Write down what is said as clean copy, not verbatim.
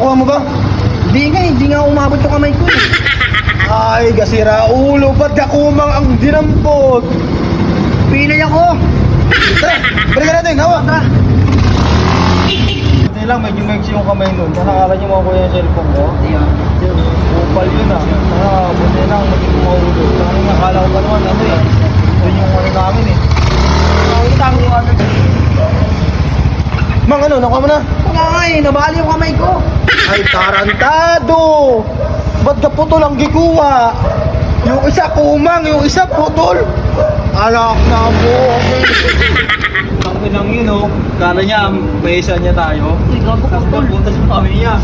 nakuha mo ba? Hindi nga umabot yung kamay ko eh. Ay, gasira ulo, ba't kakumang ang dinampot? Pilay ako. Tara, balikan natin, hawa. Tara. Hindi lang, medyo maiksi yung kamay nun. Nakakala niyo mga kuya yung cellphone ko. Ayan. Upal yun ah. Buti lang, maging maulo. Tangan nga, akala ko pa naman, ano eh. Yun yung ano namin eh. Mang, ano, nakuha mo na? Wala nga eh, nabali yung kamay ko. Ay, tarantado! Ba't ka putol ang gikuha? Yung isa kumang, yung isa putol. Alak na po. Ang inang yun, oh. Kala niya, may isa niya tayo. Uy, gago Tapos putol. napunta sa kami niya.